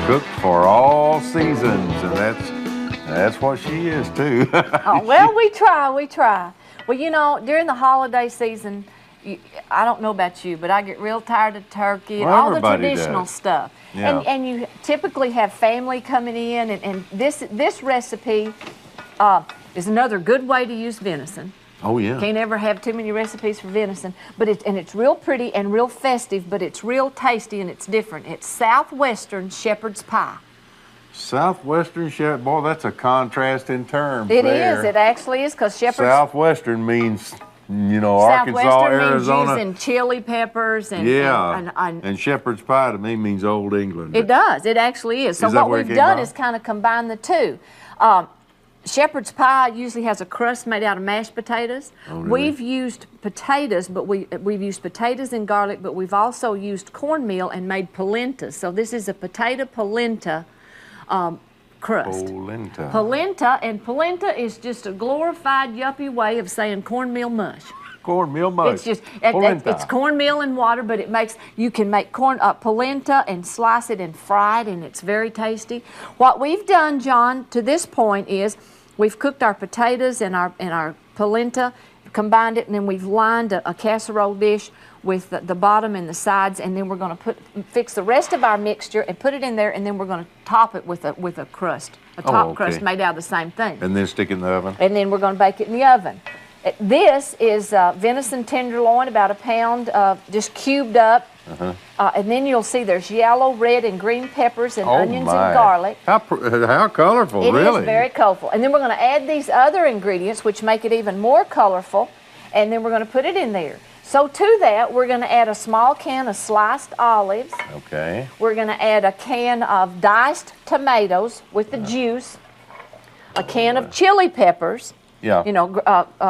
cook for all seasons, and that's what she is too. Oh, well, we try. Well, you know, during the holiday season, I don't know about you, but I get real tired of turkey and all the traditional stuff. Yeah. And you typically have family coming in, and this recipe is another good way to use venison. Oh yeah. Can't ever have too many recipes for venison, but it's real pretty and real festive, but it's real tasty and it's different. It's Southwestern shepherd's pie. Southwestern shepherd, boy, that's a contrasting term. It is. It actually is, because shepherd's Southwestern means, you know, Arkansas, Southwestern Arizona. means using chili peppers and and shepherd's pie to me means Old England. It does. It actually is. So what we've done is kind of combine the two. Shepherd's pie usually has a crust made out of mashed potatoes. Oh, really? We've used potatoes, but we've used potatoes and garlic, but we've also used cornmeal and made polenta. So this is a potato polenta crust. Polenta. Polenta is just a glorified yuppie way of saying cornmeal mush. Cornmeal mush. It's just it's cornmeal and water, but you can make polenta and slice it and fry it, and it's very tasty. What we've done, John, to this point is we've cooked our potatoes and our polenta, combined it, and then we've lined a casserole dish with the bottom and the sides, and then we're going to fix the rest of our mixture and put it in there, and then we're going to top it with a crust, a top crust made out of the same thing. And then stick it in the oven. And then we're going to bake it in the oven. This is venison tenderloin, about a pound, just cubed up. And then you'll see there's yellow, red, and green peppers and onions and garlic. How colorful, really. It is very colorful. And then we're going to add these other ingredients, which make it even more colorful, and then we're going to put it in there. So to that, we're going to add a small can of sliced olives. Okay. We're going to add a can of diced tomatoes with the juice, a can of chili peppers. Yeah. You know,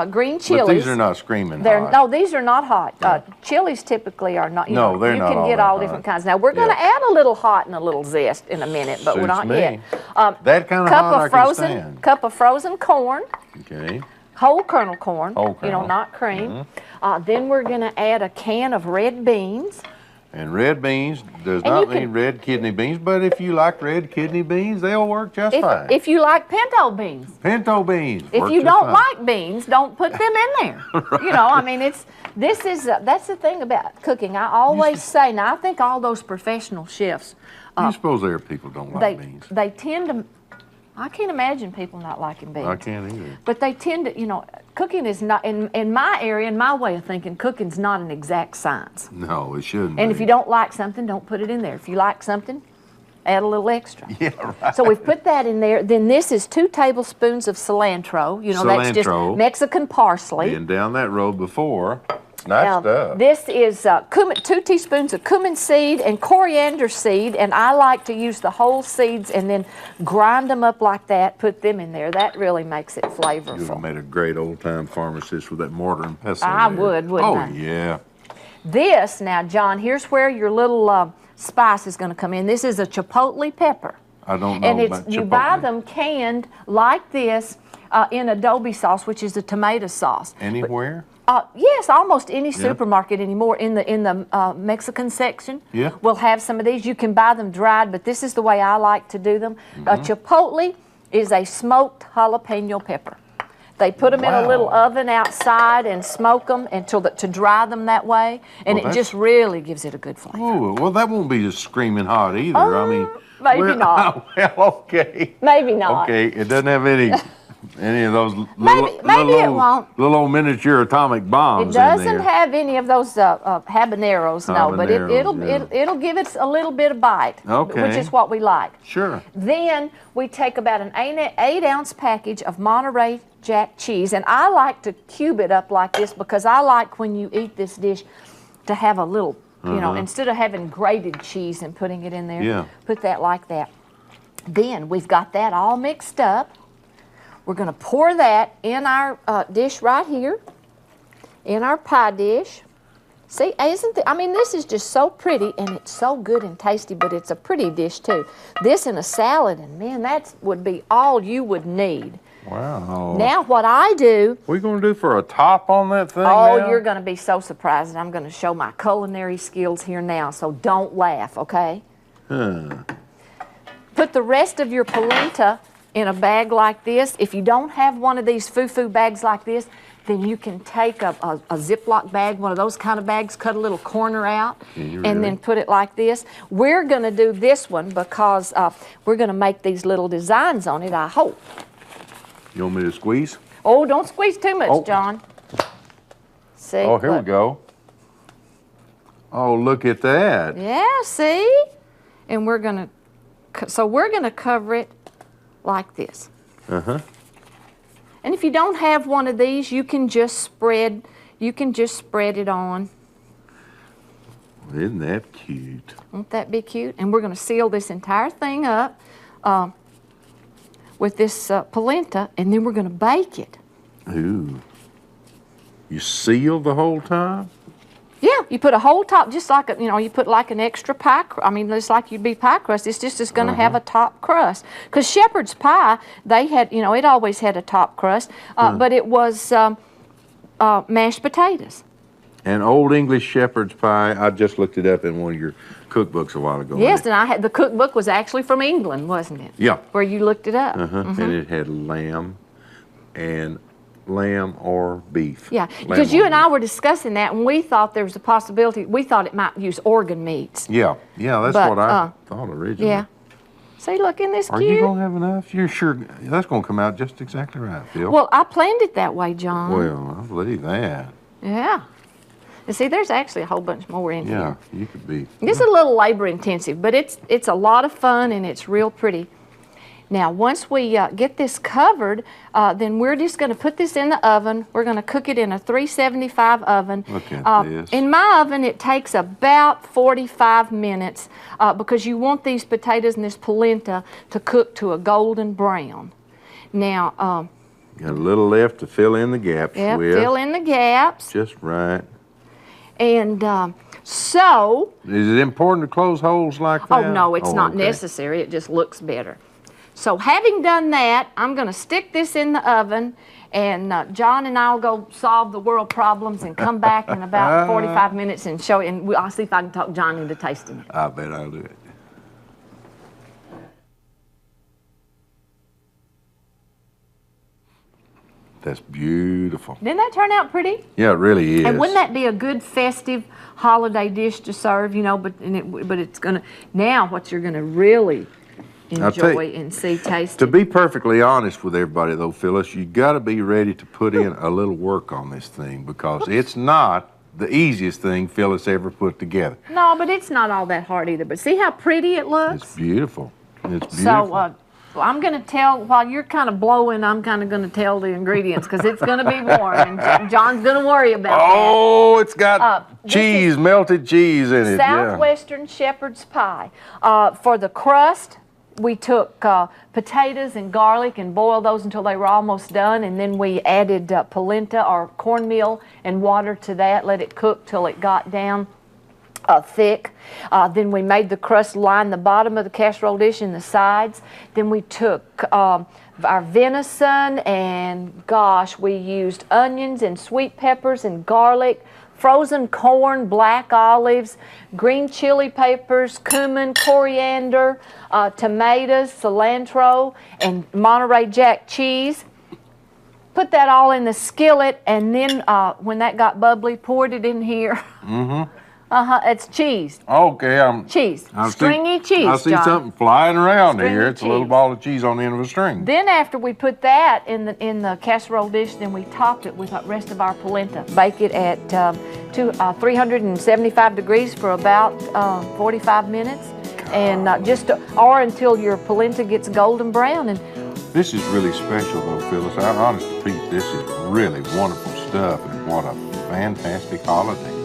green chilies. But these are not screaming hot. No, these are not hot. Chilies typically are not. No, they're not. You can get all different kinds. Now, we're going to add a little hot and a little zest in a minute, but we're not yet. That kind of hot I can stand. Cup of frozen corn. Okay. Whole kernel corn. Whole kernel. You know, not cream. Then we're going to add a can of red beans. And red beans does not mean red kidney beans, but if you like red kidney beans, they'll work just fine. If you like pinto beans. Pinto beans. If you don't like beans, don't put them in there. Right. You know, I mean, that's the thing about cooking. I always say, now I think all those professional chefs. You suppose there are people who don't like beans? They tend to. I can't imagine people not liking beans. I can't either. But they tend to, you know, cooking is not, in my area, in my way of thinking, cooking's not an exact science. No, it shouldn't And be. if you don't like something, don't put it in there. If you like something, add a little extra. Yeah, right. So we've put that in there. Then this is 2 tablespoons of cilantro. You know, that's just Mexican parsley. Been down that road before. Nice stuff. This is 2 teaspoons of cumin seed and coriander seed, and I like to use the whole seeds and then grind them up like that, put them in there. That really makes it flavorful. You would have made a great old-time pharmacist with that mortar and pestle. I would, wouldn't I? Oh, yeah. This, now, John, here's where your little spice is going to come in. This is a chipotle pepper. I don't know about chipotle. You buy them canned like this in adobo sauce, which is a tomato sauce. Anywhere? Yes, almost any supermarket anymore in the Mexican section will have some of these. You can buy them dried, but this is the way I like to do them. Chipotle is a smoked jalapeno pepper. They put them in a little oven outside and smoke them to dry them that way, and it just really gives it a good flavor. Oh, well, that won't be just screaming hot either. I mean, maybe not. Well, okay. Maybe not. Okay, it doesn't have any of those little old miniature atomic bombs. It doesn't have any of those habaneros, no, but it'll give it a little bit of bite, which is what we like. Sure. Then we take about an 8-ounce package of Monterey Jack cheese, and I like to cube it up like this because I like when you eat this dish to have a little, you know, instead of having grated cheese and putting it in there, put that like that. Then we've got that all mixed up. We're going to pour that in our dish right here, in our pie dish. See, I mean, this is just so pretty, and it's so good and tasty, but it's a pretty dish, too. This in a salad, and man, that would be all you would need. Wow. Now, what I do... What are you going to do for a top on that thing Oh, now? you're going to be so surprised, and I'm going to show my culinary skills here now, so don't laugh, okay? put the rest of your polenta in a bag like this. If you don't have one of these foo-foo bags like this, then you can take a Ziploc bag, one of those kind of bags, cut a little corner out, and then put it like this. We're going to do this one because we're going to make these little designs on it, I hope. You want me to squeeze? Oh, don't squeeze too much, John. See? Oh, here we go. Oh, look at that. Yeah, see? And we're going to cover it like this. Uh-huh. And if you don't have one of these, you can just spread it on. Isn't that cute? Won't that be cute? And we're going to seal this entire thing up with this polenta, and then we're going to bake it. Ooh. You seal the whole time? Yeah, you put a whole top, just like you put like an extra pie. Just like you'd be pie crust. It's just going to have a top crust. Because Sheppard's pie, they had, it always had a top crust, but it was mashed potatoes. And Old English Shepherd's pie. I just looked it up in one of your cookbooks a while ago. Yes, and the cookbook was actually from England, wasn't it? Yeah. Where you looked it up. And it had lamb or beef. Yeah, because you and I were discussing that, and we thought there was a possibility. We thought it might use organ meats. Yeah, that's what I thought originally. Yeah. See, look, isn't this cute? Are you going to have enough? You're sure that's going to come out just exactly right, Phil? Well, I planned it that way, John. Well, I believe that. Yeah. You see, there's actually a whole bunch more in here. Yeah, you could be. It's a little labor intensive, but it's a lot of fun, and it's real pretty. Now, once we get this covered, then we're just going to put this in the oven. We're going to cook it in a 375 oven. Look at this. In my oven, it takes about 45 minutes because you want these potatoes and this polenta to cook to a golden brown. Now, got a little left to fill in the gaps with. Fill in the gaps. Just right. And so... Is it important to close holes like that? Oh, no, it's not necessary. It just looks better. So having done that, I'm going to stick this in the oven, and John and I will go solve the world problems and come back in about 45 minutes and show you. And I'll see if I can talk John into tasting it. I bet I'll do it. That's beautiful. Didn't that turn out pretty? Yeah, it really is. And wouldn't that be a good festive holiday dish to serve? But it's going to, now what you're going to really enjoy and see, taste. To be perfectly honest with everybody, though, Phyllis, you got to be ready to put in a little work on this thing because it's not the easiest thing Phyllis ever put together. No, but it's not all that hard either. But see how pretty it looks? It's beautiful. It's beautiful. So I'm going to tell, while you're kind of blowing, I'm kind of going to tell the ingredients because it's going to be warm and John's going to worry about that. Oh, it's got cheese, melted cheese in it. Southwestern Shepherd's pie. For the crust, we took potatoes and garlic and boiled those until they were almost done, and then we added polenta or cornmeal and water to that, let it cook till it got down thick. Then we made the crust line the bottom of the casserole dish and the sides. Then we took our venison, and gosh, we used onions and sweet peppers and garlic, frozen corn, black olives, green chili peppers, cumin, coriander, tomatoes, cilantro, and Monterey Jack cheese. Put that all in the skillet, and then when that got bubbly, poured it in here. It's cheese. Okay, cheese. Stringy cheese, I see John. something flying around here. It's cheese. a little ball of cheese on the end of a string. Then after we put that in the casserole dish, then we topped it with the rest of our polenta. Bake it at 375 degrees for about 45 minutes, and or until your polenta gets golden brown. And this is really special, though, Phyllis. Honest to Pete, this is really wonderful stuff, and what a fantastic holiday.